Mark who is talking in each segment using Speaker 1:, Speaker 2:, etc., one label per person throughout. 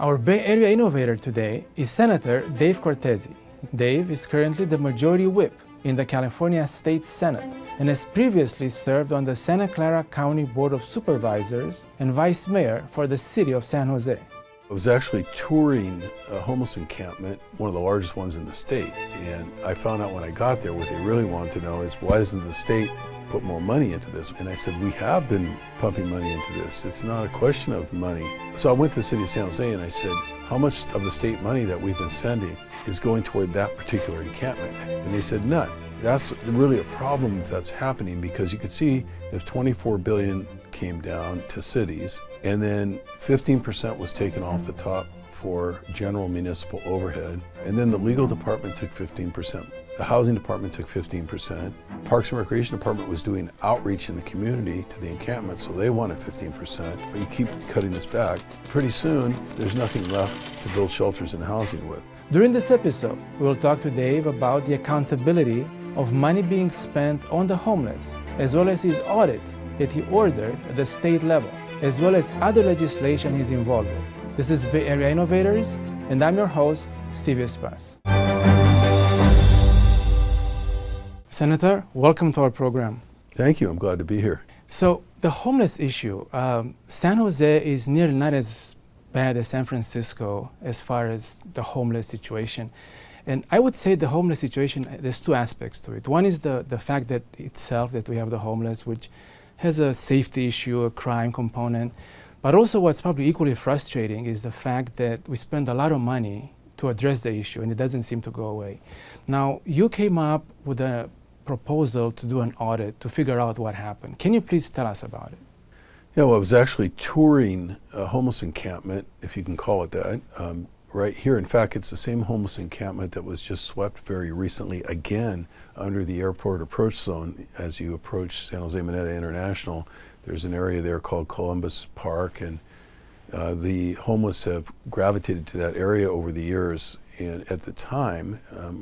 Speaker 1: Our Bay Area innovator today is Senator Dave Cortese. Dave is currently the Majority Whip in the California State Senate and has previously served on the Santa Clara County Board of Supervisors and Vice Mayor for the city of San Jose.
Speaker 2: I was actually touring a homeless encampment, one of the largest ones in the state, and I found out when I got there what they really wanted to know is why doesn't the state put more money into this? And I said, we have been pumping money into this. It's not a question of money. So I went to the city of San Jose and I said, how much of the state money that we've been sending is going toward that particular encampment? And they said, none. That's really a problem that's happening because you could see if 24 billion came down to cities and then 15% was taken off the top for general municipal overhead, and then the legal department took 15%. The housing department took 15%. Parks and Recreation Department was doing outreach in the community to the encampment, so they wanted 15%. But you keep cutting this back, pretty soon there's nothing left to build shelters and housing with.
Speaker 1: During this episode, we will talk to Dave about the accountability of money being spent on the homeless, as well as his audit that he ordered at the state level, as well as other legislation he's involved with. This is Bay Area Innovators, and I'm your host, Steve Espas. Senator, welcome to our program.
Speaker 2: Thank you, I'm glad to be here.
Speaker 1: So the homeless issue, San Jose is nearly not as bad as San Francisco as far as the homeless situation. And I would say the homeless situation, there's two aspects to it. One is the fact that itself, that we have the homeless, which has a safety issue, a crime component. But also what's probably equally frustrating is the fact that we spend a lot of money to address the issue and it doesn't seem to go away. Now, you came up with a proposal to do an audit to figure out what happened. Can you please tell us about it?
Speaker 2: Yeah, well, I was actually touring a homeless encampment, if you can call it that, right here. In fact, it's the same homeless encampment that was just swept very recently again under the airport approach zone. As you approach San Jose Mineta International, there's an area there called Columbus Park, and the homeless have gravitated to that area over the years. And at the time,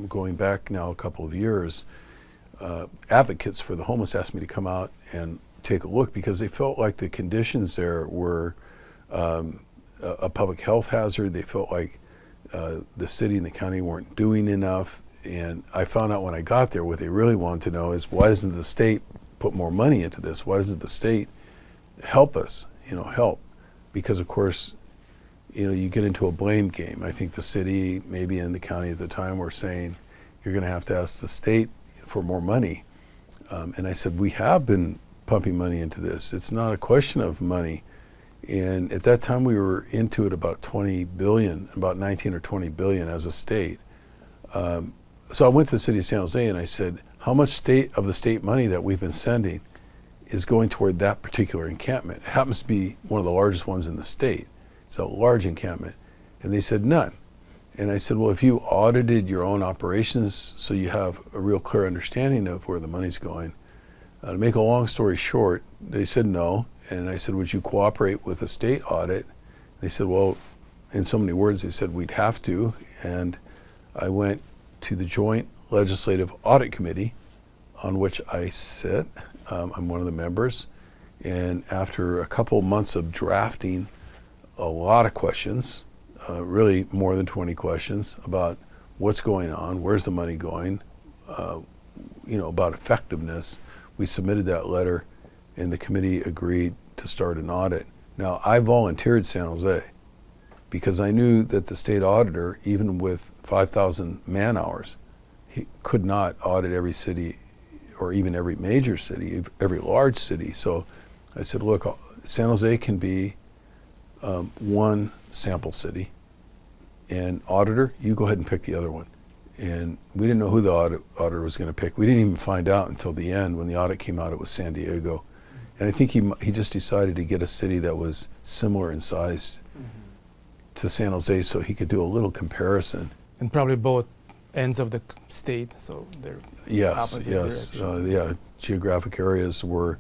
Speaker 2: going back now a couple of years, advocates for the homeless asked me to come out and take a look because they felt like the conditions there were a public health hazard. They felt like the city and the county weren't doing enough. And I found out when I got there what they really wanted to know is why doesn't the state put more money into this? Why doesn't the state help us, help? Because of course, you get into a blame game. I think the city, maybe in the county at the time, were saying, you're gonna have to ask the state for more money. And I said, we have been pumping money into this. It's not a question of money. And at that time we were into it about 20 billion, about 19 or 20 billion as a state. So I went to the city of San Jose and I said, how much of the state money that we've been sending is going toward that particular encampment? It happens to be one of the largest ones in the state. It's a large encampment. And they said, none. And I said, well, if you audited your own operations so you have a real clear understanding of where the money's going, to make a long story short, they said no. And I said, would you cooperate with a state audit? They said, well, in so many words, they said we'd have to. And I went to the Joint Legislative Audit Committee, on which I sit. I'm one of the members. And after a couple months of drafting a lot of questions, really more than 20 questions about what's going on, where's the money going, about effectiveness, we submitted that letter and the committee agreed to start an audit. Now, I volunteered San Jose because I knew that the state auditor, even with 5,000 man hours, he could not audit every city or even every major city, every large city. So I said, look, San Jose can be one sample city, and auditor, you go ahead and pick the other one. And we didn't know who the auditor was going to pick. We didn't even find out until the end. When the audit came out, it was San Diego. And I think he just decided to get a city that was similar in size to San Jose so he could do a little comparison.
Speaker 1: And probably both ends of the state, so they're opposite direction.
Speaker 2: Geographic areas were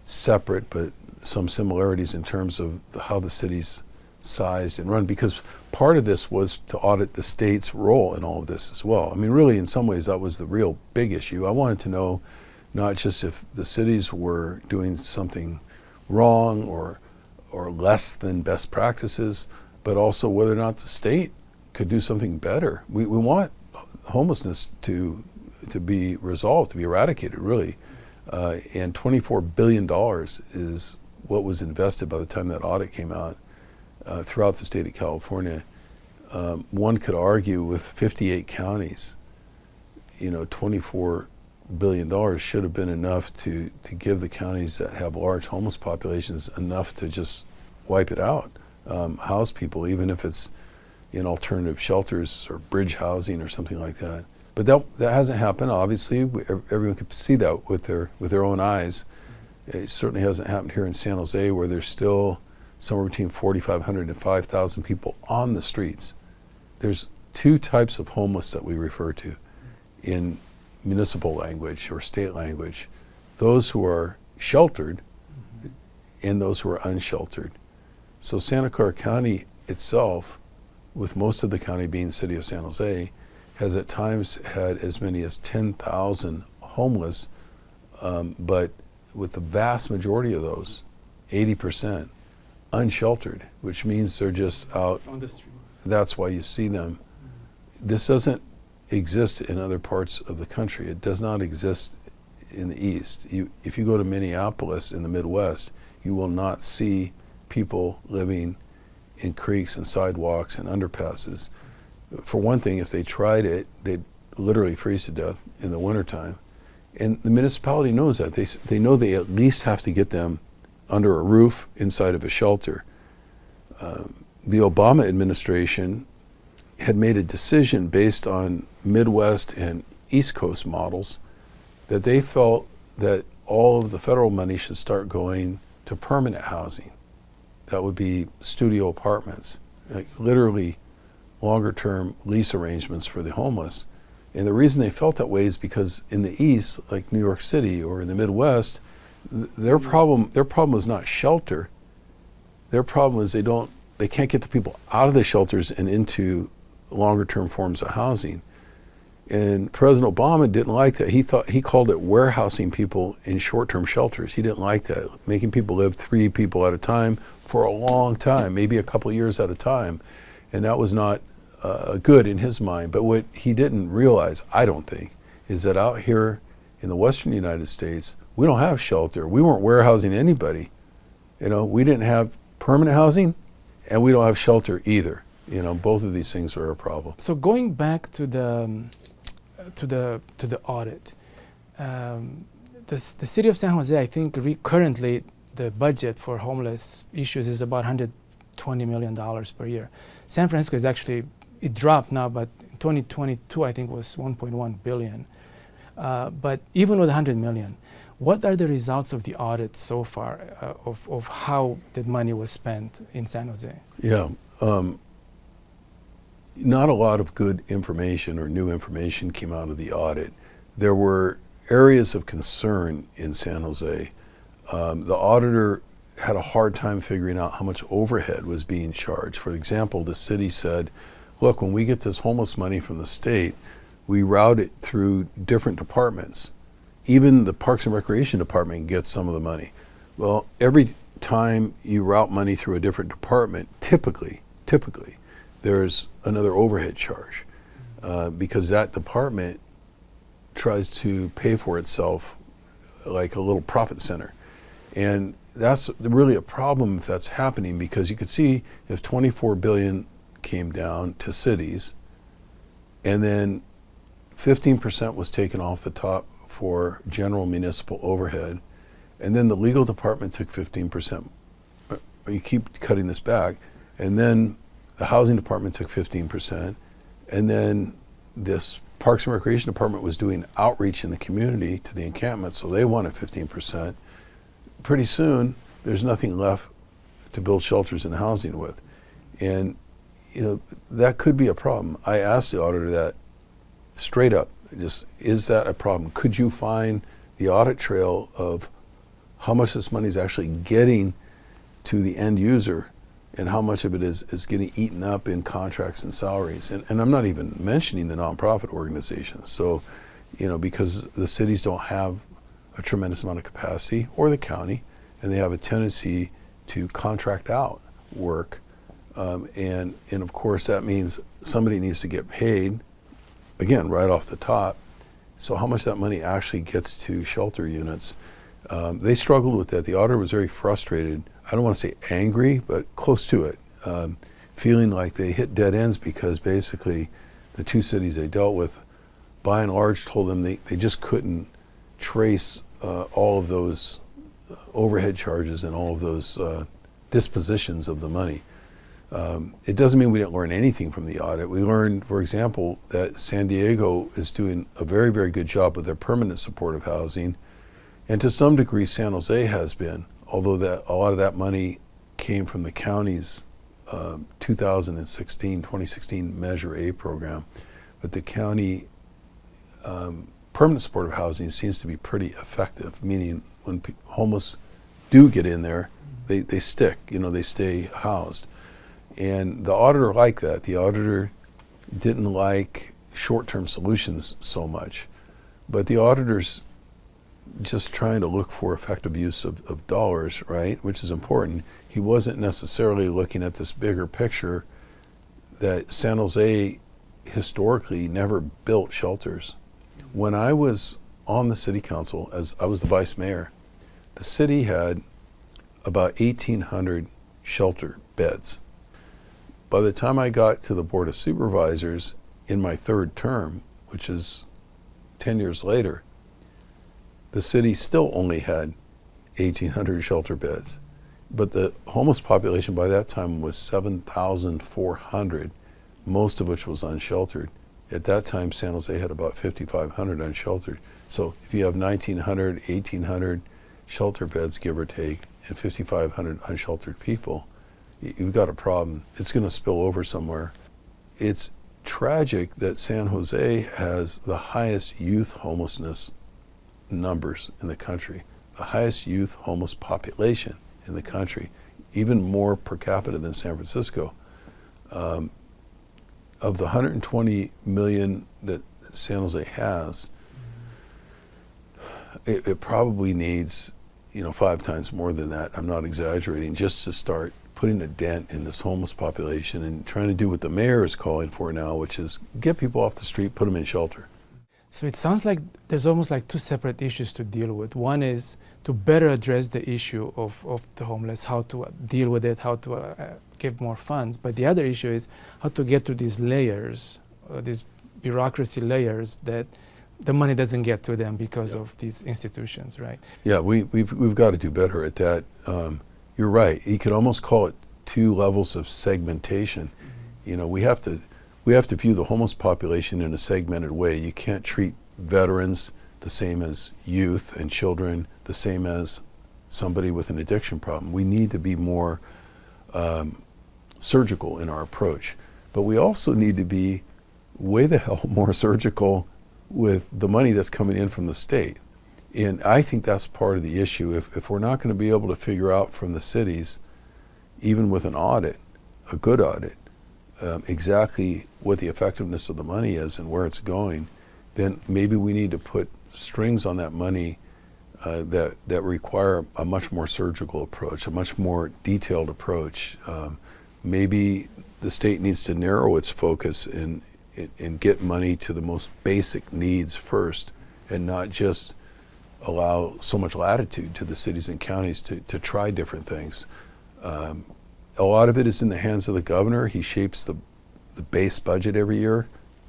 Speaker 2: separate, but some similarities in terms of how the city's sized and run, because part of this was to audit the state's role in all of this as well. I mean, really, in some ways, that was the real big issue. I wanted to know not just if the cities were doing something wrong or less than best practices, but also whether or not the state could do something better. We want homelessness to be resolved, to be eradicated, really. And $24 billion is what was invested by the time that audit came out throughout the state of California. One could argue with 58 counties, $24 billion should have been enough to give the counties that have large homeless populations enough to just wipe it out, house people, even if it's in alternative shelters or bridge housing or something like that. But that hasn't happened, obviously. Everyone could see that with their own eyes. It certainly hasn't happened here in San Jose, where there's still somewhere between 4,500 and 5,000 people on the streets. There's two types of homeless that we refer to in municipal language or state language: those who are sheltered and those who are unsheltered. So Santa Clara County itself, with most of the county being the city of San Jose, has at times had as many as 10,000 homeless, but with the vast majority of those, 80%, unsheltered, which means they're just out
Speaker 1: on the street.
Speaker 2: That's why you see them. This doesn't exist in other parts of the country. It does not exist in the East. If you go to Minneapolis in the Midwest, you will not see people living in creeks and sidewalks and underpasses. For one thing, if they tried it, they'd literally freeze to death in the wintertime. And the municipality knows that. They know they at least have to get them under a roof inside of a shelter. The Obama administration had made a decision based on Midwest and East Coast models that they felt that all of the federal money should start going to permanent housing. That would be studio apartments, like literally longer-term lease arrangements for the homeless. And the reason they felt that way is because in the East, like New York City or in the Midwest, their problem was not shelter. Their problem is they can't get the people out of the shelters and into longer-term forms of housing. And President Obama didn't like that. He called it warehousing people in short-term shelters. He didn't like that, making people live 3 people at a time for a long time, maybe a couple of years at a time. And that was not good in his mind. But what he didn't realize, I don't think, is that out here in the Western United States, we don't have shelter. We weren't warehousing anybody. We didn't have permanent housing, and we don't have shelter either. Both of these things are a problem.
Speaker 1: So going back to the audit, the city of San Jose, I think currently the budget for homeless issues is about $120 million per year. San Francisco is actually, it dropped now, but in 2022 I think was 1.1 billion. But even with 100 million, what are the results of the audit so far of how that money was spent in San Jose?
Speaker 2: Yeah. Not a lot of good information or new information came out of the audit. There were areas of concern in San Jose. The auditor had a hard time figuring out how much overhead was being charged. For example, the city said, look, when we get this homeless money from the state, we route it through different departments. Even the Parks and Recreation Department gets some of the money. Well, every time you route money through a different department, typically, there's another overhead charge because that department tries to pay for itself like a little profit center. And that's really a problem if that's happening, because you could see if 24 billion came down to cities and then 15% was taken off the top for general municipal overhead, and then the legal department took 15%, you keep cutting this back, and then the housing department took 15%, and then this Parks and Recreation Department was doing outreach in the community to the encampment, so they wanted 15%. Pretty soon, there's nothing left to build shelters and housing with. And that could be a problem. I asked the auditor that straight up, is that a problem? Could you find the audit trail of how much this money is actually getting to the end user and how much of it is getting eaten up in contracts and salaries? And I'm not even mentioning the nonprofit organizations. So, because the cities don't have a tremendous amount of capacity, or the county, and they have a tendency to contract out work And of course that means somebody needs to get paid, again, right off the top. So how much that money actually gets to shelter units, they struggled with that. The auditor was very frustrated. I don't want to say angry, but close to it, feeling like they hit dead ends because basically the two cities they dealt with, by and large, told them they just couldn't trace all of those overhead charges and all of those dispositions of the money. It doesn't mean we didn't learn anything from the audit. We learned, for example, that San Diego is doing a very, very good job with their permanent supportive housing, and to some degree San Jose has been, although that a lot of that money came from the county's 2016 Measure A program. But the county permanent supportive housing seems to be pretty effective, meaning when homeless do get in there, they stick, they stay housed. And the auditor liked that. The auditor didn't like short-term solutions so much. But the auditor's just trying to look for effective use of dollars, right, which is important. He wasn't necessarily looking at this bigger picture that San Jose historically never built shelters. When I was on the city council, as I was the vice mayor, the city had about 1,800 shelter beds. By the time I got to the Board of Supervisors in my third term, which is 10 years later, the city still only had 1,800 shelter beds. But the homeless population by that time was 7,400, most of which was unsheltered. At that time, San Jose had about 5,500 unsheltered. So if you have 1,900, 1,800 shelter beds, give or take, and 5,500 unsheltered people, you've got a problem. It's going to spill over somewhere. It's tragic that San Jose has the highest youth homelessness numbers in the country, the highest youth homeless population in the country, even more per capita than San Francisco. Of the 120 million that San Jose has, it probably needs 5 times more than that. I'm not exaggerating, just to start putting a dent in this homeless population and trying to do what the mayor is calling for now, which is get people off the street, put them in shelter.
Speaker 1: So it sounds like there's almost like two separate issues to deal with. One is to better address the issue of the homeless, how to deal with it, how to give more funds. But the other issue is how to get to these layers, these bureaucracy layers that the money doesn't get to them because of these institutions, right?
Speaker 2: Yeah, we've got to do better at that. You're right. You could almost call it 2 levels of segmentation. We have to view the homeless population in a segmented way. You can't treat veterans the same as youth and children, the same as somebody with an addiction problem. We need to be more surgical in our approach. But we also need to be way the hell more surgical with the money that's coming in from the state. And I think that's part of the issue. If we're not going to be able to figure out from the cities, even with an audit, a good audit, exactly what the effectiveness of the money is and where it's going, then maybe we need to put strings on that money that require a much more surgical approach, a much more detailed approach. Maybe the state needs to narrow its focus and get money to the most basic needs first, and not just allow so much latitude to the cities and counties to try different things. A lot of it is in the hands of the governor. He shapes the base budget every year.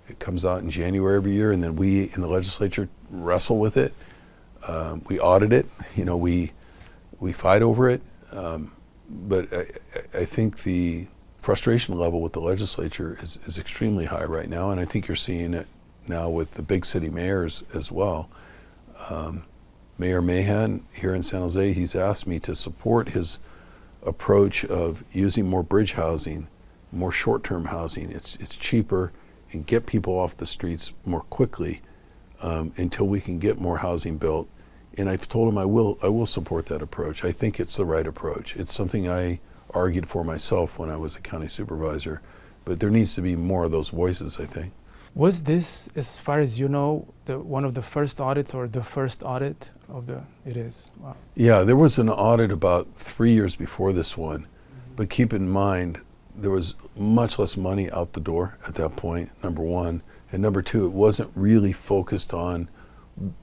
Speaker 2: It comes out in January every year, and then we in the legislature wrestle with it. We audit it. We fight over it. But I think the frustration level with the legislature is extremely high right now, and I think you're seeing it now with the big city mayors as well. Mayor Mahan here in San Jose, he's asked me to support his approach of using more bridge housing, more short-term housing. It's cheaper and get people off the streets more quickly until we can get more housing built. And I've told him I will support that approach. I think it's the right approach. It's something I argued for myself when I was a county supervisor, but there needs to be more of those voices, I think.
Speaker 1: Was this, as far as you know, one of the first audits or the first audit of the, it is? Wow.
Speaker 2: Yeah, there was an audit about 3 years before this one, but keep in mind, there was much less money out the door at that point, number one. And number two, it wasn't really focused on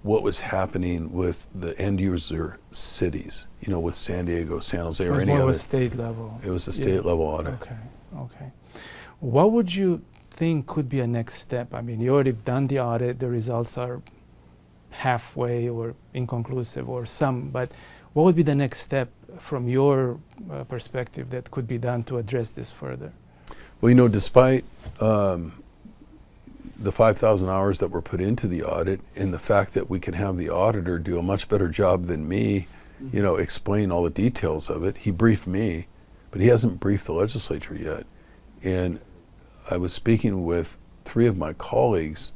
Speaker 2: what was happening with the end user cities, with San Diego, San Jose, or any other.
Speaker 1: It was more of a state level.
Speaker 2: It was a state level audit.
Speaker 1: Okay. What would you think could be a next step? I mean, you already done the audit, the results are halfway or inconclusive or some, but what would be the next step from your perspective that could be done to address this further?
Speaker 2: Well, despite the 5,000 hours that were put into the audit and the fact that we can have the auditor do a much better job than me, explain all the details of it. He briefed me, but he hasn't briefed the legislature yet. And I was speaking with 3 of my colleagues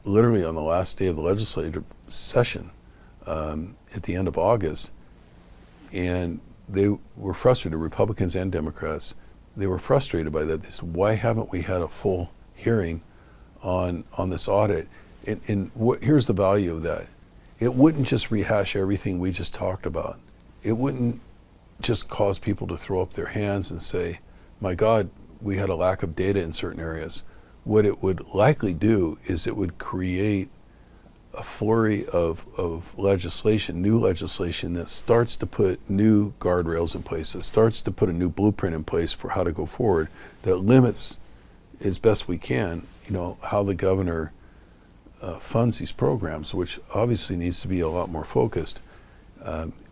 Speaker 2: literally on the last day of the legislative session at the end of August, and they were frustrated, Republicans and Democrats. They were frustrated by that. They said, why haven't we had a full hearing on this audit? And here's the value of that. It wouldn't just rehash everything we just talked about. It wouldn't just cause people to throw up their hands and say, my God, we had a lack of data in certain areas. What it would likely do is it would create a flurry of legislation, new legislation that starts to put new guardrails in place, that starts to put a new blueprint in place for how to go forward, that limits as best we can, how the governor funds these programs, which obviously needs to be a lot more focused.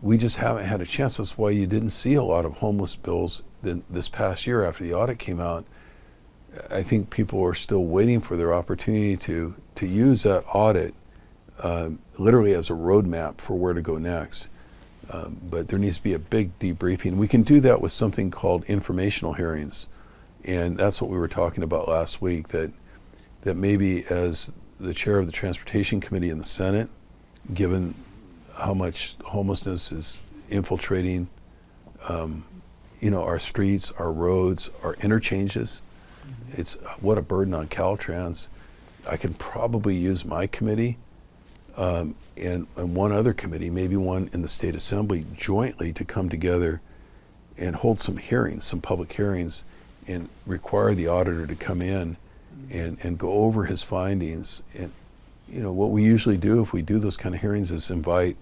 Speaker 2: We just haven't had a chance. That's why you didn't see a lot of homeless bills this past year after the audit came out. I think people are still waiting for their opportunity to use that audit literally as a roadmap for where to go next. But there needs to be a big debriefing. We can do that with something called informational hearings. And that's what we were talking about last week, that maybe as the chair of the Transportation Committee in the Senate, given how much homelessness is infiltrating our streets, our roads, our interchanges, it's what a burden on Caltrans. I can probably use my committee and one other committee, maybe one in the State Assembly, jointly to come together and hold some hearings, some public hearings, and require the auditor to come in and go over his findings. And what we usually do if we do those kind of hearings is invite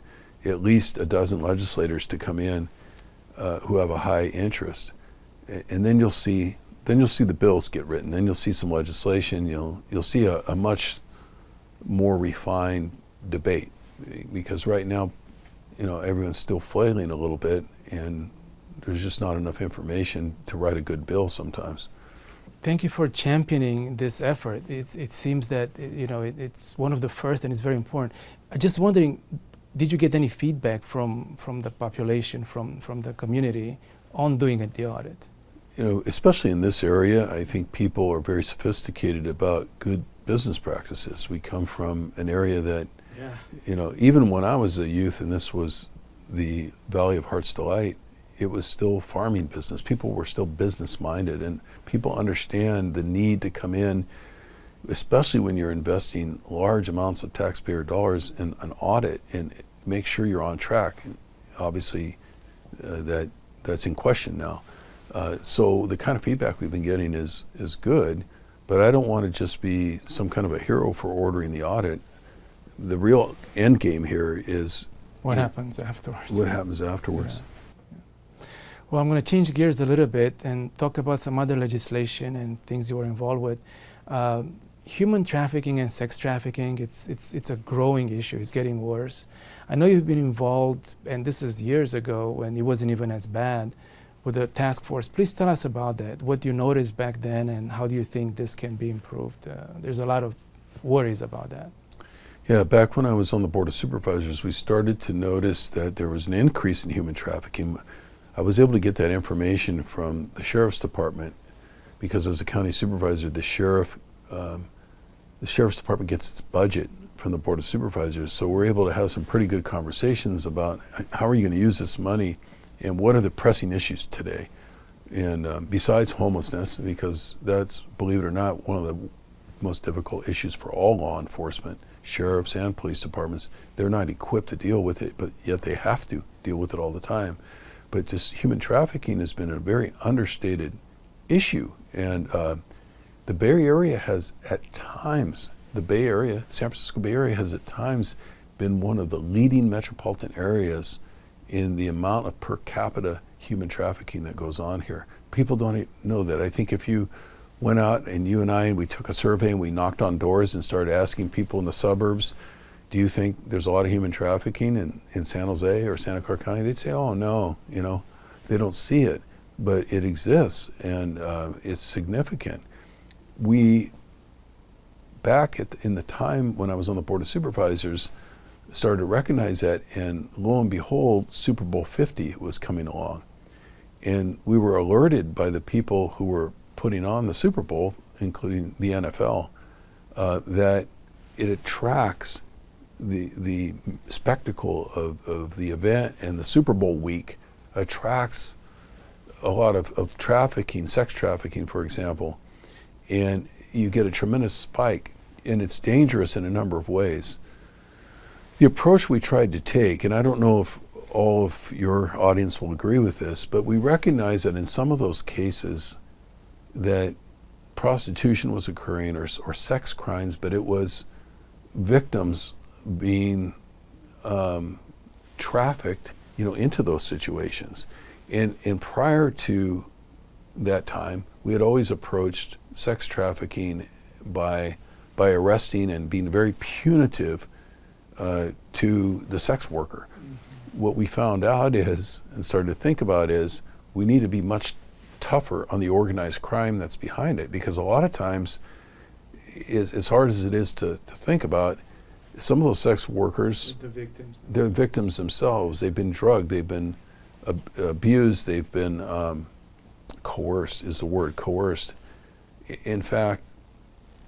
Speaker 2: at least a dozen legislators to come in who have a high interest, and then you'll see the bills get written. Then you'll see some legislation. You'll see a much more refined debate, because right now, everyone's still flailing a little bit, and there's just not enough information to write a good bill sometimes.
Speaker 1: Thank you for championing this effort. It seems that it's one of the first, and it's very important. I'm just wondering, did you get any feedback from the population, from the community, on doing the audit?
Speaker 2: Especially in this area, I think people are very sophisticated about good business practices. We come from an area that, even when I was a youth, and this was the Valley of Heart's Delight, it was still farming business. People were still business minded, and people understand the need to come in, especially when you're investing large amounts of taxpayer dollars in an audit, and make sure you're on track. Obviously, that's in question now. So the kind of feedback we've been getting is good, but I don't want to just be some kind of a hero for ordering the audit. The real end game here is
Speaker 1: what happens afterwards.
Speaker 2: What happens afterwards.
Speaker 1: Yeah. Well, I'm going to change gears a little bit and talk about some other legislation and things you were involved with. Human trafficking and sex trafficking, it's a growing issue. It's getting worse. I know you've been involved, and this is years ago when it wasn't even as bad, with the task force. Please tell us about that. What you noticed back then, and how do you think this can be improved? There's a lot of worries about that.
Speaker 2: Yeah, back when I was on the Board of Supervisors, we started to notice that there was an increase in human trafficking. I was able to get that information from the Sheriff's Department, because as a county supervisor, the Sheriff's Department gets its budget from the Board of Supervisors. So we're able to have some pretty good conversations about how are you going to use this money, and what are the pressing issues today. And besides homelessness, because that's, believe it or not, one of the most difficult issues for all law enforcement, sheriffs and police departments. They're not equipped to deal with it, but yet they have to deal with it all the time. But just human trafficking has been a very understated issue. And the Bay Area has at times, San Francisco Bay Area has at times been one of the leading metropolitan areas in the amount of per capita human trafficking that goes on here. People don't know that. I think if you went out and you and I, we took a survey and we knocked on doors and started asking people in the suburbs, do you think there's a lot of human trafficking in San Jose or Santa Clara County? They'd say, oh no, they don't see it, but it exists and it's significant. Back in the time when I was on the Board of Supervisors, started to recognize that, and lo and behold, Super Bowl 50 was coming along. And we were alerted by the people who were putting on the Super Bowl, including the NFL, that it attracts the spectacle of the event, and the Super Bowl week attracts a lot of trafficking, sex trafficking, for example, and you get a tremendous spike, and it's dangerous in a number of ways. The approach we tried to take, and I don't know if all of your audience will agree with this, but we recognize that in some of those cases that prostitution was occurring or sex crimes, but it was victims being trafficked, into those situations. And prior to that time, we had always approached sex trafficking by arresting and being very punitive to the sex worker. Mm-hmm. What we found out is, and started to think about is, we need to be much tougher on the organized crime that's behind it, because a lot of times, as hard as it is to think about, some of those sex workers, they're victims themselves. They've been drugged, they've been abused, they've been coerced, is the word, coerced. In fact,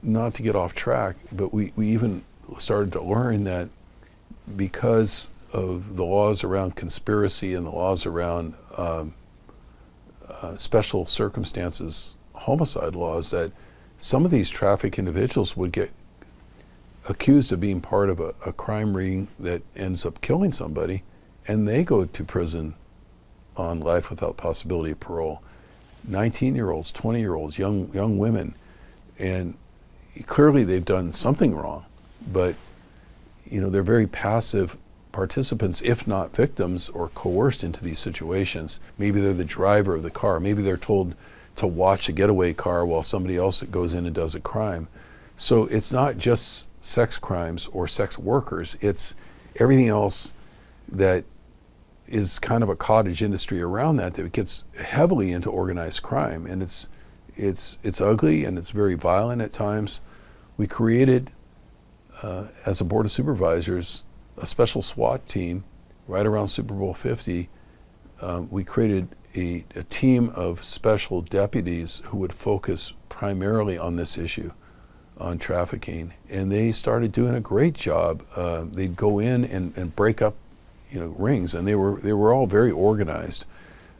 Speaker 2: not to get off track, but we even started to learn that because of the laws around conspiracy and the laws around special circumstances, homicide laws, that some of these trafficked individuals would get accused of being part of a crime ring that ends up killing somebody, and they go to prison on life without possibility of parole. 19-year-olds, 20-year-olds, young women, and clearly they've done something wrong, but they're very passive participants, if not victims, or coerced into these situations. Maybe they're the driver of the car. Maybe they're told to watch a getaway car while somebody else goes in and does a crime. So it's not just sex crimes or sex workers, it's everything else that is kind of a cottage industry around that gets heavily into organized crime, and it's ugly and it's very violent at times. We created, as a Board of Supervisors, a special SWAT team right around Super Bowl 50. We created a team of special deputies who would focus primarily on this issue, on trafficking, and they started doing a great job. They'd go in and break up rings, and they were all very organized.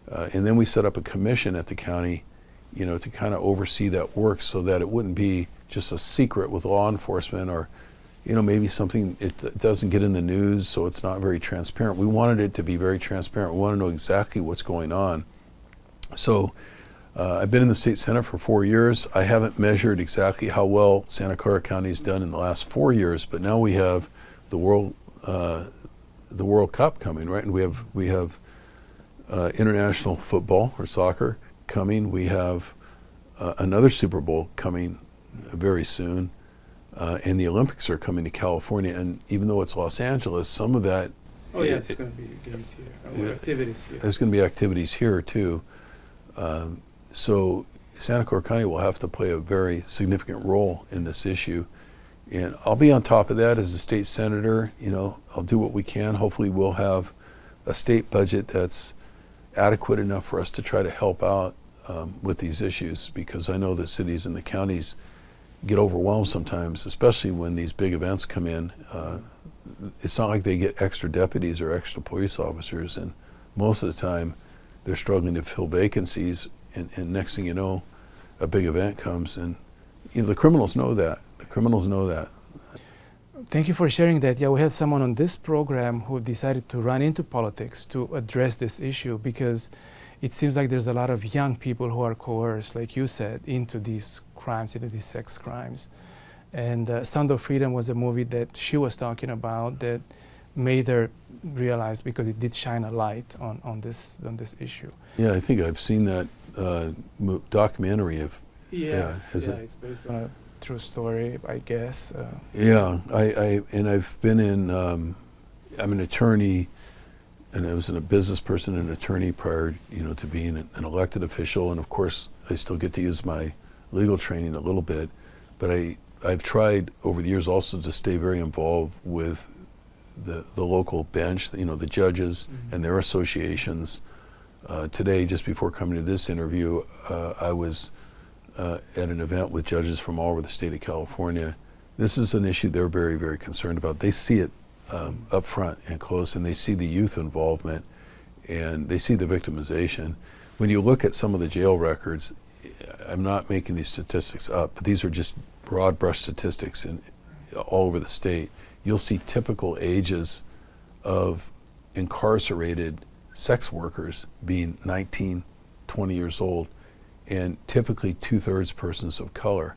Speaker 2: And then we set up a commission at the county, to kind of oversee that work, so that it wouldn't be just a secret with law enforcement, or maybe something it doesn't get in the news, so it's not very transparent. We wanted it to be very transparent. We want to know exactly what's going on. So I've been in the state Senate for 4 years. I haven't measured exactly how well Santa Clara County's done in the last 4 years, but now we have the World Cup coming, right? And we have international football or soccer coming. We have another Super Bowl coming very soon, and the Olympics are coming to California. And even though it's Los Angeles, some of that.
Speaker 1: Oh yeah, it's going to be games here, activities here.
Speaker 2: There's going to be activities here too. So Santa Clara County will have to play a very significant role in this issue. And I'll be on top of that as a state senator. I'll do what we can. Hopefully we'll have a state budget that's adequate enough for us to try to help out with these issues, because I know the cities and the counties get overwhelmed sometimes, especially when these big events come in. It's not like they get extra deputies or extra police officers, and most of the time they're struggling to fill vacancies, and next thing you know, a big event comes, and the criminals know that.
Speaker 1: Thank you for sharing that. Yeah, we had someone on this program who decided to run into politics to address this issue, because it seems like there's a lot of young people who are coerced, like you said, into these crimes, into these sex crimes. And Sound of Freedom was a movie that she was talking about that made her realize, because it did shine a light on this issue.
Speaker 2: Yeah, I think I've seen that documentary of.
Speaker 1: Yes, it's based on a true story, I guess.
Speaker 2: Yeah, I've been in. I'm an attorney, and I was a business person and an attorney prior, to being an elected official. And of course, I still get to use my legal training a little bit, but I've tried over the years also to stay very involved with the local bench, the judges and their associations. Today, just before coming to this interview, I was at an event with judges from all over the state of California. This is an issue they're very, very concerned about. They see it up front and close, and they see the youth involvement, and they see the victimization. When you look at some of the jail records, I'm not making these statistics up, but these are just broad brush statistics all over the state. You'll see typical ages of incarcerated sex workers being 19, 20 years old, and typically 2/3 persons of color.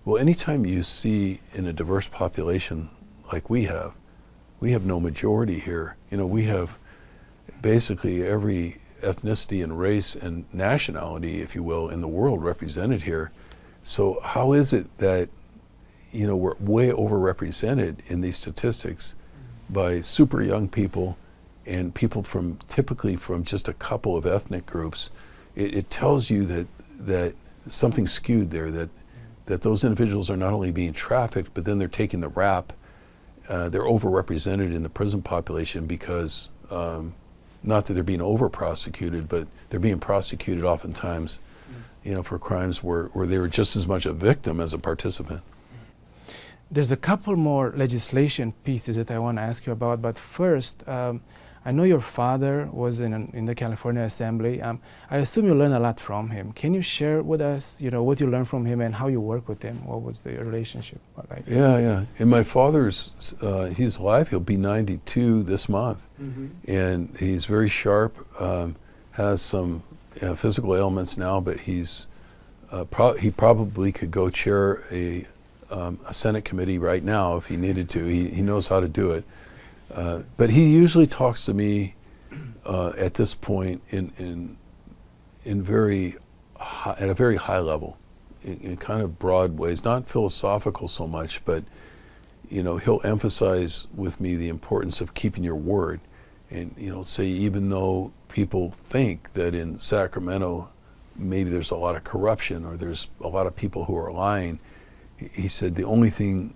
Speaker 2: Well, anytime you see in a diverse population like we have no majority here. We have basically every ethnicity and race and nationality, if you will, in the world represented here. So how is it that, we're way overrepresented in these statistics by super young people and people typically from just a couple of ethnic groups? It tells you that something's skewed there, that those individuals are not only being trafficked, but then they're taking the rap. They're overrepresented in the prison population because, not that they're being over-prosecuted, but they're being prosecuted oftentimes, for crimes where they were just as much a victim as a participant.
Speaker 1: There's a couple more legislation pieces that I want to ask you about, but first, I know your father was in the California Assembly. I assume you learned a lot from him. Can you share with us, what you learned from him and how you work with him? What was the relationship like?
Speaker 2: Yeah. And my father's, he's alive. He'll be 92 this month. And he's very sharp, has some physical ailments now, but he probably could go chair a Senate committee right now if he needed to. He knows how to do it. But he usually talks to me at this point in very at a very high level, in kind of broad ways, not philosophical so much, but he'll emphasize with me the importance of keeping your word, and say even though people think that in Sacramento maybe there's a lot of corruption or there's a lot of people who are lying, he said the only thing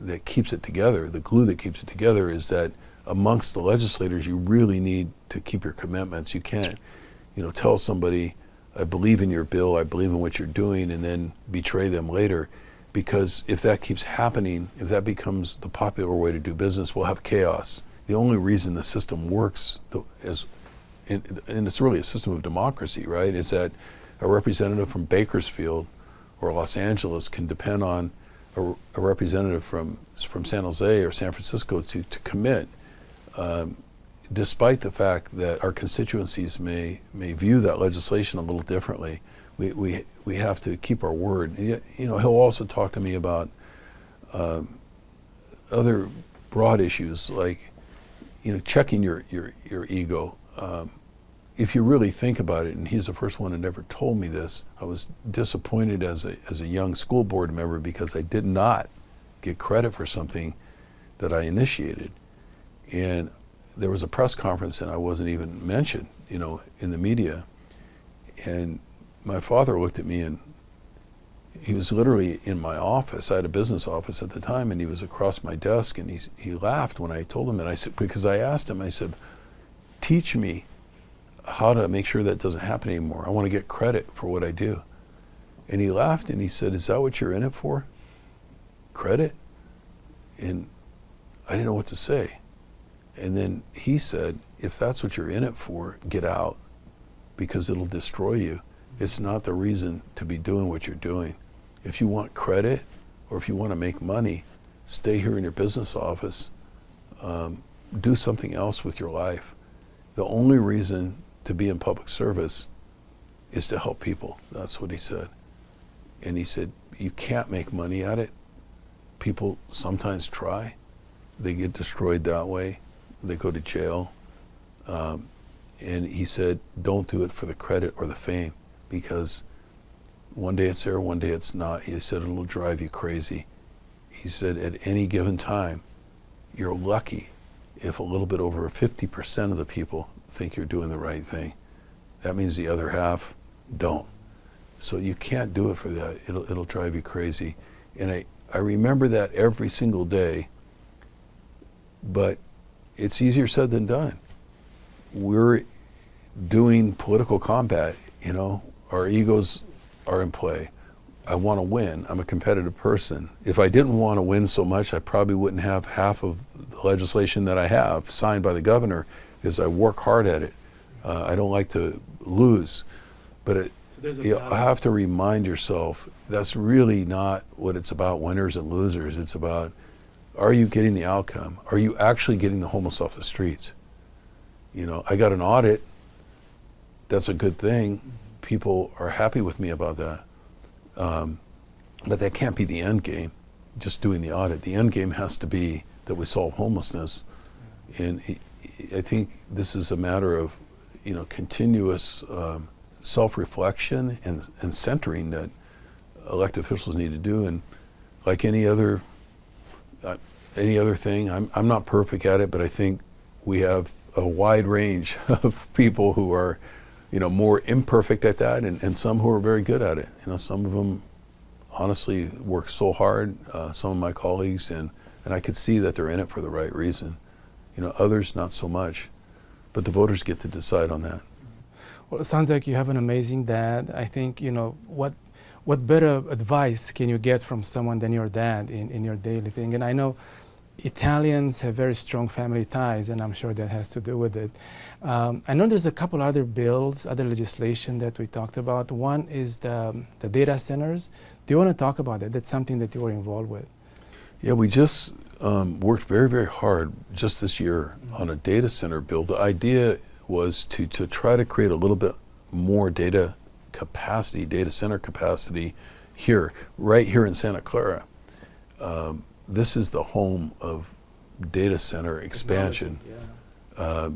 Speaker 2: that keeps it together, the glue that keeps it together, is that amongst the legislators you really need to keep your commitments. You can't, tell somebody, I believe in your bill, I believe in what you're doing, and then betray them later. Because if that keeps happening, if that becomes the popular way to do business, we'll have chaos. The only reason the system works, and it's really a system of democracy, right, is that a representative from Bakersfield or Los Angeles can depend on a representative from San Jose or San Francisco to commit, despite the fact that our constituencies may view that legislation a little differently. We have to keep our word. He'll also talk to me about other broad issues like checking your ego. If you really think about it, and he's the first one that ever told me this, I was disappointed as a young school board member because I did not get credit for something that I initiated. And there was a press conference and I wasn't even mentioned, in the media. And my father looked at me and he was literally in my office. I had a business office at the time, and he was across my desk, and he laughed when I told him. And I said, because I asked him, I said, teach me how to make sure that doesn't happen anymore. I want to get credit for what I do. And he laughed and he said, is that what you're in it for? Credit? And I didn't know what to say. And then he said, if that's what you're in it for, get out, because it'll destroy you. It's not the reason to be doing what you're doing. If you want credit or if you want to make money, stay here in your business office. Do something else with your life. The only reason to be in public service is to help people. That's what he said. And he said, you can't make money at it. People sometimes try. They get destroyed that way. They go to jail. And he said, don't do it for the credit or the fame, because one day it's there, one day it's not. He said, it'll drive you crazy. He said, at any given time, you're lucky if a little bit over 50% of the people think you're doing the right thing. That means the other half don't. So you can't do it for that. It'll drive you crazy. And I remember that every single day, but it's easier said than done. We're doing political combat, you know, our egos are in play. I want to win. I'm a competitive person. If I didn't want to win so much, I probably wouldn't have half of the legislation that I have signed by the governor, because I work hard at it. I don't like to lose. But you have to remind yourself that's really not what it's about, winners and losers. It's about, are you getting the outcome? Are you actually getting the homeless off the streets? You know, I got an audit. That's a good thing. People are happy with me about that. But that can't be the end game, just doing the audit. The end game has to be that we solve homelessness. And I think this is a matter of, you know, continuous self-reflection and centering that elected officials need to do. And like any other thing, I'm not perfect at it, but I think we have a wide range of people who are, you know, more imperfect at that, and some who are very good at it. You know, some of them honestly work so hard, some of my colleagues, and I could see that they're in it for the right reason. You know, others not so much, but the voters get to decide on that.
Speaker 1: Well, it sounds like you have an amazing dad. I think, you know, what better advice can you get from someone than your dad in your daily thing? And I know Italians have very strong family ties, and I'm sure that has to do with it. I know there's a couple other bills, other legislation that we talked about. One is the data centers. Do you want to talk about that? That's something that you were involved with.
Speaker 2: Yeah, we just worked very, very hard just this year on a data center bill. The idea was to try to create a little bit more data capacity, data center capacity here, right here in Santa Clara. This is the home of data center expansion. Yeah.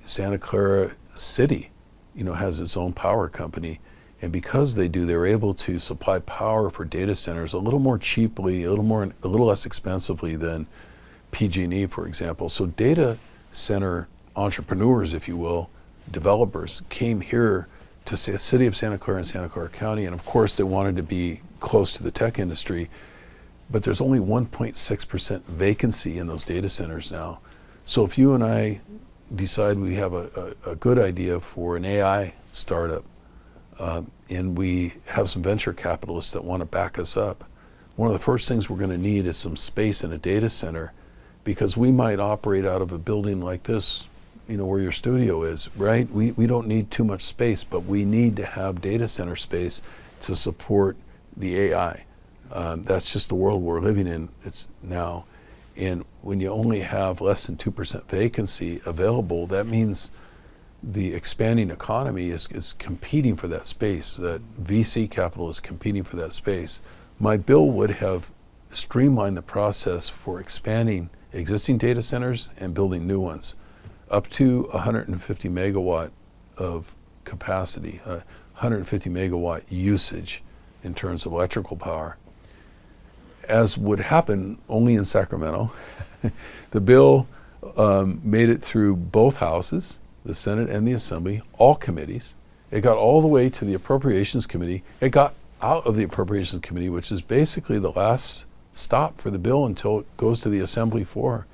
Speaker 2: Santa Clara City, you know, has its own power company, and because they do, they're able to supply power for data centers a little more cheaply, a little less expensively than PG&E, for example. So data center entrepreneurs, if you will, developers, came here to the city of Santa Clara and Santa Clara County, and of course they wanted to be close to the tech industry. But there's only 1.6% vacancy in those data centers now. So if you and I decide we have a good idea for an AI startup, and we have some venture capitalists that want to back us up, one of the first things we're going to need is some space in a data center, because we might operate out of a building like this, you know, where your studio is, right? We don't need too much space, but we need to have data center space to support the AI. That's just the world we're living in. It's now, and when you only have less than 2% vacancy available, that means the expanding economy is competing for that space. That VC capital is competing for that space. My bill would have streamlined the process for expanding existing data centers and building new ones, up to 150 megawatt of capacity, 150 megawatt usage in terms of electrical power. As would happen only in Sacramento, the bill made it through both houses, the Senate and the Assembly, all committees. It got all the way to the Appropriations Committee. It got out of the Appropriations Committee, which is basically the last stop for the bill until it goes to the Assembly floor.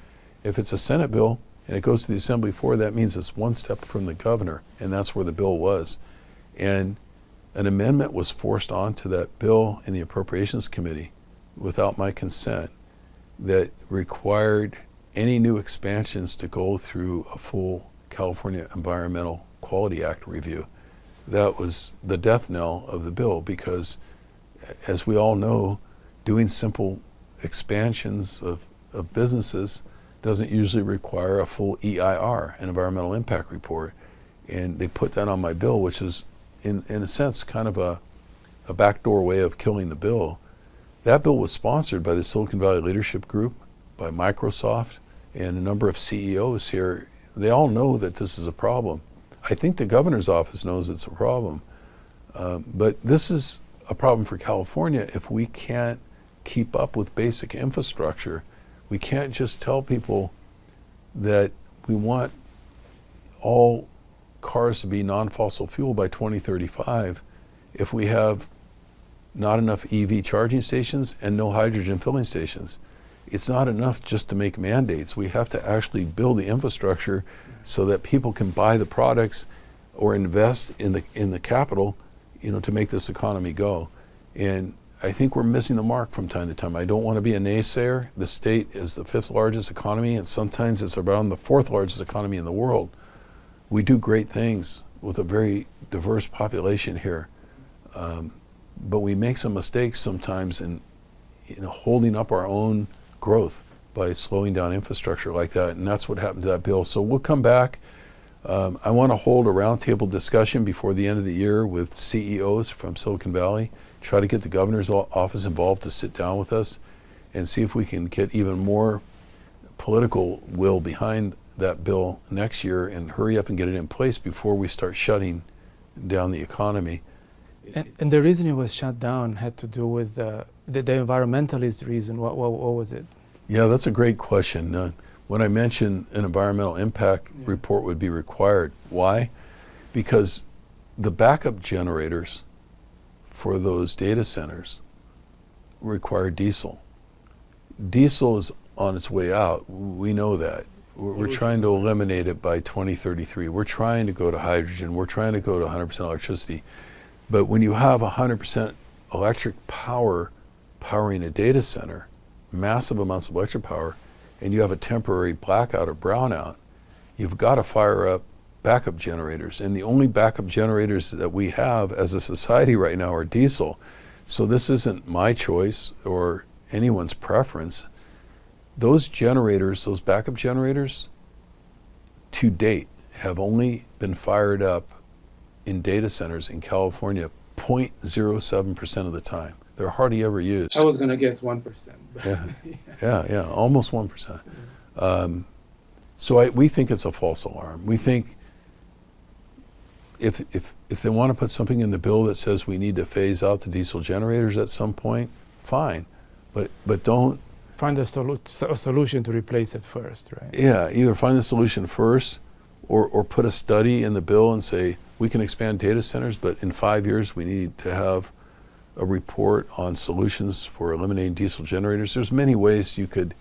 Speaker 2: If it's a Senate bill and it goes to the Assembly floor, that means it's one step from the governor, and that's where the bill was. And an amendment was forced onto that bill in the Appropriations Committee without my consent that required any new expansions to go through a full California Environmental Quality Act review. That was the death knell of the bill, because as we all know, doing simple expansions of businesses doesn't usually require a full EIR, an environmental impact report. And they put that on my bill, which is, in a sense, kind of a backdoor way of killing the bill. That bill was sponsored by the Silicon Valley Leadership Group, by Microsoft, and a number of CEOs here. They all know that this is a problem. I think the governor's office knows it's a problem. But this is a problem for California if we can't keep up with basic infrastructure. We can't just tell people that we want all cars to be non-fossil fuel by 2035 if we have not enough EV charging stations and no hydrogen filling stations. It's not enough just to make mandates. We have to actually build the infrastructure so that people can buy the products or invest in the capital, to make this economy go. And I think we're missing the mark from time to time. I don't want to be a naysayer. The state is the 5th largest economy, and sometimes it's around the 4th largest economy in the world. We do great things with a very diverse population here. But we make some mistakes sometimes in holding up our own growth by slowing down infrastructure like that, and that's what happened to that bill. So we'll come back. I want to hold a roundtable discussion before the end of the year with CEOs from Silicon Valley, try to get the governor's office involved to sit down with us and see if we can get even more political will behind that bill next year and hurry up and get it in place before we start shutting down the economy.
Speaker 1: And the reason it was shut down had to do with the environmentalist reason. What was it?
Speaker 2: Yeah, that's a great question. When I mentioned an environmental impact report would be required, why? Because the backup generators for those data centers require diesel. Diesel is on its way out. We know that. We're trying to eliminate it by 2033. We're trying to go to hydrogen. We're trying to go to 100% electricity. But when you have 100% electric power powering a data center, massive amounts of electric power, and you have a temporary blackout or brownout, you've got to fire up backup generators. And the only backup generators that we have as a society right now are diesel. So this isn't my choice or anyone's preference. Those generators, those backup generators, to date, have only been fired up in data centers in California 0.07% of the time. They're hardly ever used.
Speaker 1: I was going to guess 1%.
Speaker 2: Yeah, almost 1%. So we think it's a false alarm. We think if they want to put something in the bill that says we need to phase out the diesel generators at some point, fine, but don't
Speaker 1: find a solution to replace it first, right?
Speaker 2: Yeah, either find the solution first or put a study in the bill and say we can expand data centers, but in 5 years we need to have a report on solutions for eliminating diesel generators. There's many ways you could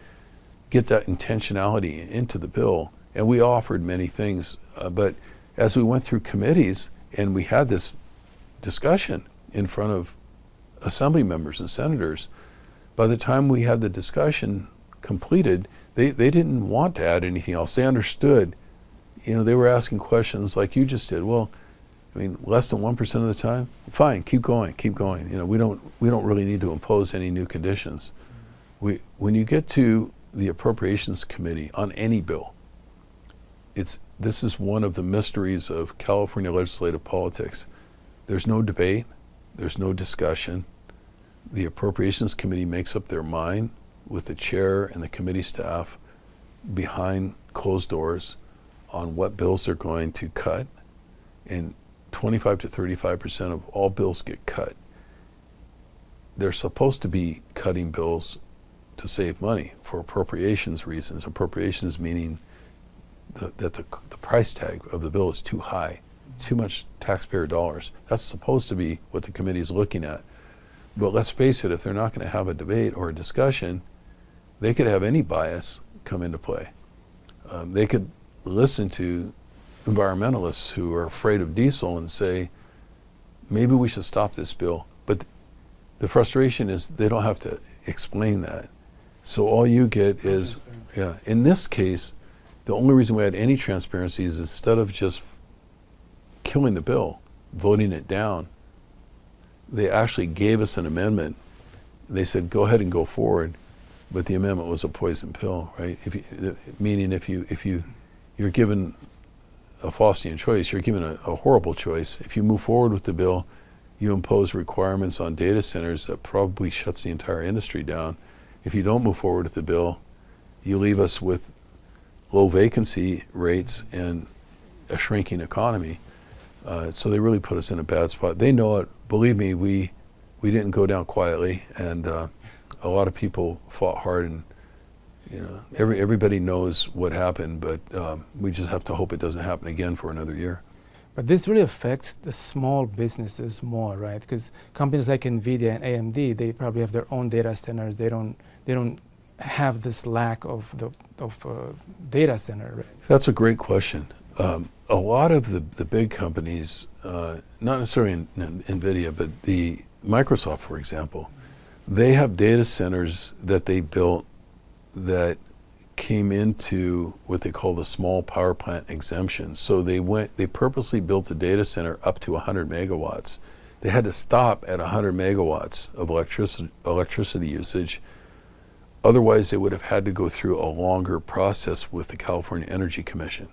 Speaker 2: get that intentionality into the bill, and we offered many things, but as we went through committees and we had this discussion in front of assembly members and senators, by the time we had the discussion completed, they didn't want to add anything else. They understood, they were asking questions like you just did. Well, less than 1% of the time, fine, keep going. We don't really need to impose any new conditions. When you get to the Appropriations Committee on any bill, this is one of the mysteries of California legislative politics. There's no debate, there's no discussion. The Appropriations Committee makes up their mind with the chair and the committee staff behind closed doors on what bills they're going to cut, and 25 to 35% of all bills get cut. They're supposed to be cutting bills to save money for appropriations reasons. Appropriations meaning that the price tag of the bill is too high, too much taxpayer dollars. That's supposed to be what the committee is looking at. But let's face it, if they're not going to have a debate or a discussion, they could have any bias come into play. They could listen to environmentalists who are afraid of diesel and say, maybe we should stop this bill. But the frustration is they don't have to explain that. So all you get is, in this case, the only reason we had any transparency is instead of just killing the bill, voting it down, they actually gave us an amendment. They said, go ahead and go forward, but the amendment was a poison pill, right? Meaning if you're given a Faustian choice. You're given a horrible choice. If you move forward with the bill, you impose requirements on data centers that probably shuts the entire industry down. If you don't move forward with the bill, you leave us with low vacancy rates and a shrinking economy. So they really put us in a bad spot. They know it. Believe me, we didn't go down quietly, and a lot of people fought hard, and everybody knows what happened, but we just have to hope it doesn't happen again for another year.
Speaker 1: But this really affects the small businesses more, right? Because companies like NVIDIA and AMD, they probably have their own data centers. They don't have this lack of data center. Right?
Speaker 2: That's a great question. A lot of the big companies, not necessarily in NVIDIA, but the Microsoft, for example, they have data centers that they built that came into what they call the small power plant exemption. So they purposely built a data center up to 100 megawatts. They had to stop at 100 megawatts of electricity usage. Otherwise, they would have had to go through a longer process with the California Energy Commission.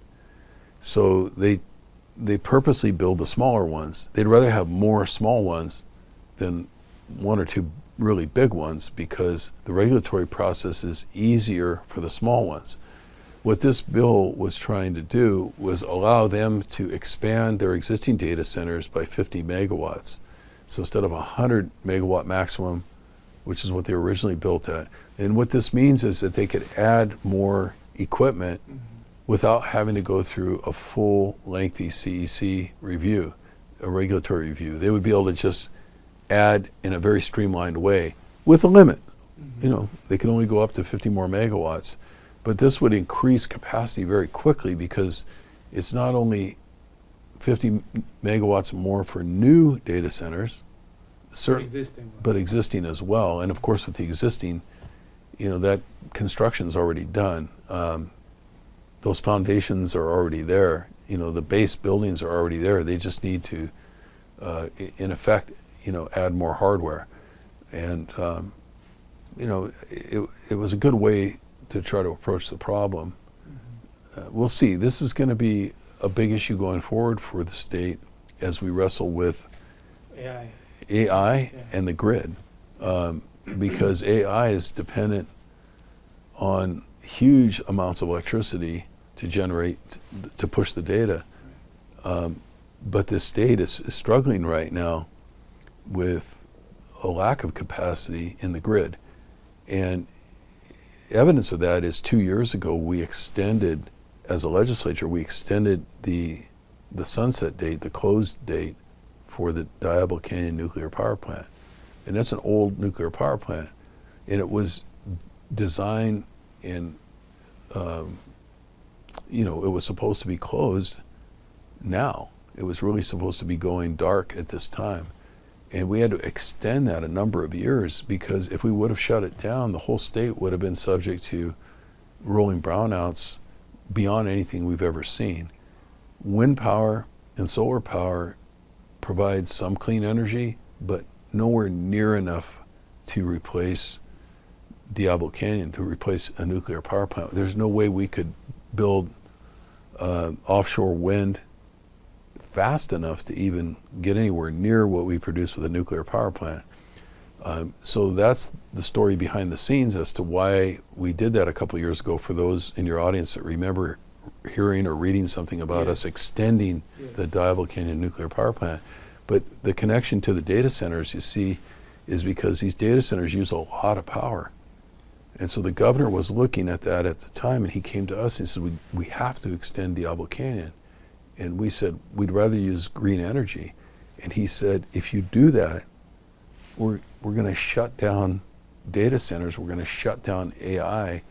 Speaker 2: So they purposely build the smaller ones. They'd rather have more small ones than one or two really big ones, because the regulatory process is easier for the small ones. What this bill was trying to do was allow them to expand their existing data centers by 50 megawatts. So instead of 100 megawatt maximum, which is what they were originally built at. And what this means is that they could add more equipment without having to go through a full lengthy CEC review, a regulatory review. They would be able to just add in a very streamlined way with a limit. They can only go up to 50 more megawatts, but this would increase capacity very quickly, because it's not only 50 megawatts more for new data centers, but existing as well. And of course, with the existing, that construction's already done. Those foundations are already there. The base buildings are already there. They just need to, in effect, add more hardware. And, it was a good way to try to approach the problem. We'll see. This is going to be a big issue going forward for the state as we wrestle with AI and the grid, because AI is dependent on huge amounts of electricity to push the data. But the state is struggling right now with a lack of capacity in the grid. And evidence of that is 2 years ago, as a legislature, we extended the sunset date, the close date for the Diablo Canyon nuclear power plant. And that's an old nuclear power plant. And it was designed and, it was supposed to be closed now. It was really supposed to be going dark at this time. And we had to extend that a number of years, because if we would have shut it down, the whole state would have been subject to rolling brownouts beyond anything we've ever seen. Wind power and solar power provide some clean energy, but nowhere near enough to replace Diablo Canyon, to replace a nuclear power plant. There's no way we could build offshore wind fast enough to even get anywhere near what we produce with a nuclear power plant. So that's the story behind the scenes as to why we did that a couple of years ago, for those in your audience that remember hearing or reading something about us extending the Diablo Canyon nuclear power plant. But the connection to the data centers, you see, is because these data centers use a lot of power. And so the governor was looking at that at the time, and he came to us and said, we have to extend Diablo Canyon. And we said, we'd rather use green energy. And he said, if you do that, we're going to shut down data centers, we're going to shut down AI,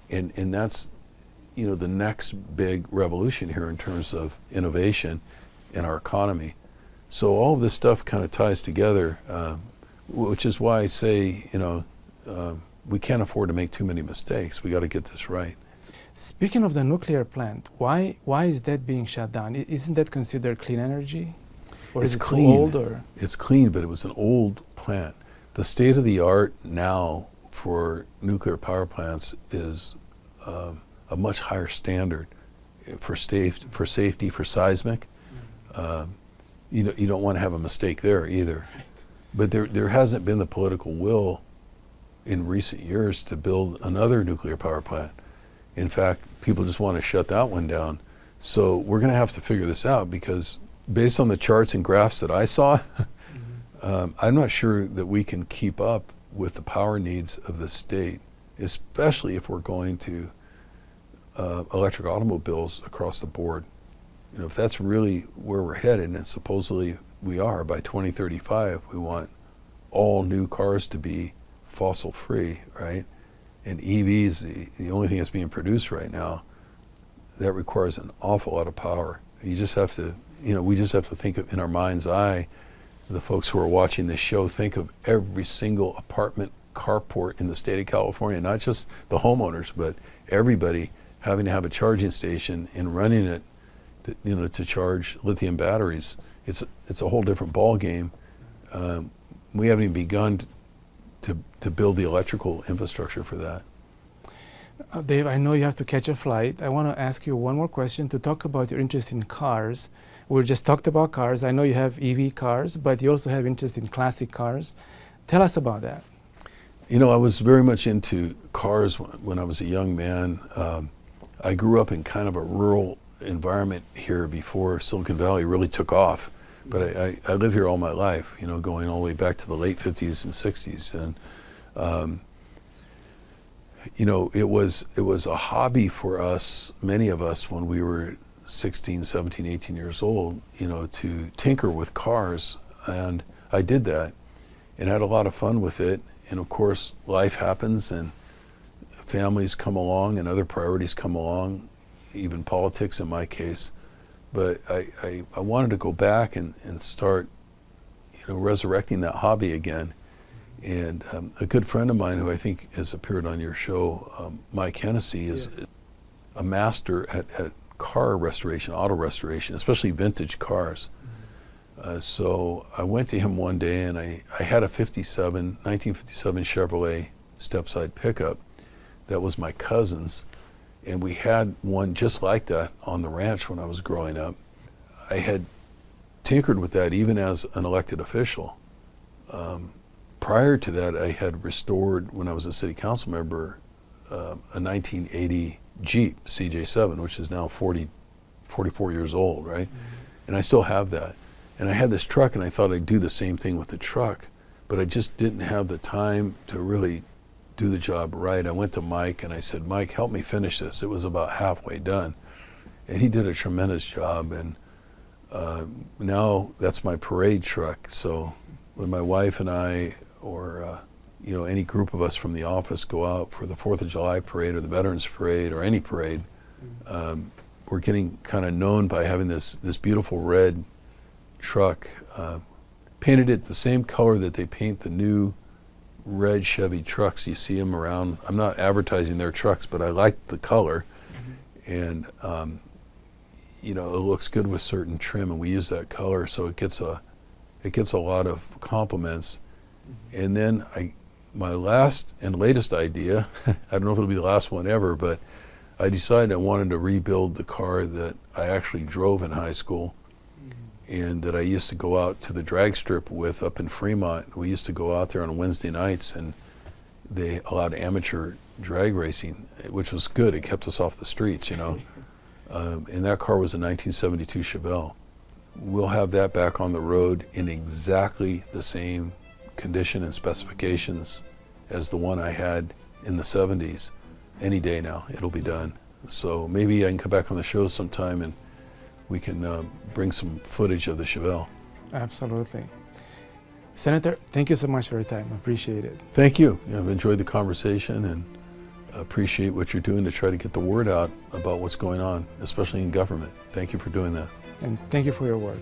Speaker 2: and that's the next big revolution here in terms of innovation in our economy. So all of this stuff kind of ties together, which is why I say, we can't afford to make too many mistakes. We got to get this right.
Speaker 1: Speaking of the nuclear plant, why is that being shut down? Isn't that considered clean energy? Or
Speaker 2: it's
Speaker 1: is it
Speaker 2: clean.
Speaker 1: Too old? Or?
Speaker 2: It's clean, but it was an old plant. The state of the art now for nuclear power plants is a much higher standard. for safety, for seismic. You don't want to have a mistake there either. But there hasn't been the political will in recent years to build another nuclear power plant. In fact, people just want to shut that one down. So we're going to have to figure this out, because based on the charts and graphs that I saw, I'm not sure that we can keep up with the power needs of the state, especially if we're going to electric automobiles across the board. You know, if that's really where we're headed, and supposedly we are by 2035, we want all new cars to be fossil free, right? And EVs, the only thing that's being produced right now, that requires an awful lot of power. You just have to, we just have to think of, in our mind's eye, the folks who are watching this show, think of every single apartment carport in the state of California, not just the homeowners, but everybody having to have a charging station and running it to charge lithium batteries. It's a whole different ball game. We haven't even begun to build the electrical infrastructure for that.
Speaker 1: Dave, I know you have to catch a flight. I want to ask you one more question to talk about your interest in cars. We just talked about cars. I know you have EV cars, but you also have interest in classic cars. Tell us about that.
Speaker 2: I was very much into cars when I was a young man. I grew up in kind of a rural environment here before Silicon Valley really took off. But I lived here all my life, going all the way back to the late 50s and 60s. And, it was a hobby for us, many of us, when we were 16, 17, 18 years old, to tinker with cars. And I did that and had a lot of fun with it. And of course, life happens and families come along and other priorities come along, even politics in my case. But I wanted to go back and start, resurrecting that hobby again. And a good friend of mine who I think has appeared on your show, Mike Hennessy, is a master at car restoration, auto restoration, especially vintage cars. So I went to him one day and I had a 1957 Chevrolet step-side pickup that was my cousin's. And we had one just like that on the ranch when I was growing up. I had tinkered with that even as an elected official. Prior to that, I had restored, when I was a city council member, a 1980 Jeep CJ7, which is now 44 years old, right? And I still have that. And I had this truck, and I thought I'd do the same thing with the truck, but I just didn't have the time to really do the job right. I went to Mike and I said, Mike, help me finish this. It was about halfway done. And he did a tremendous job. And now that's my parade truck. So when my wife and I, or any group of us from the office go out for the 4th of July parade or the Veterans Parade or any parade, we're getting kind of known by having this beautiful red truck, painted it the same color that they paint the new red Chevy trucks. You see them around. I'm not advertising their trucks, but I like the color. And it looks good with certain trim, and we use that color, so it gets a lot of compliments. And then my last and latest idea, I don't know if it'll be the last one ever, but I decided I wanted to rebuild the car that I actually drove in high school and that I used to go out to the drag strip with up in Fremont. We used to go out there on Wednesday nights, and they allowed amateur drag racing, which was good. It kept us off the streets, and that car was a 1972 Chevelle. We'll have that back on the road in exactly the same condition and specifications as the one I had in the 70s. Any day now, it'll be done. So maybe I can come back on the show sometime and we can bring some footage of the Chevelle.
Speaker 1: Absolutely. Senator, thank you so much for your time. I appreciate it.
Speaker 2: Thank you. I've enjoyed the conversation and appreciate what you're doing to try to get the word out about what's going on, especially in government. Thank you for doing that.
Speaker 1: And thank you for your work.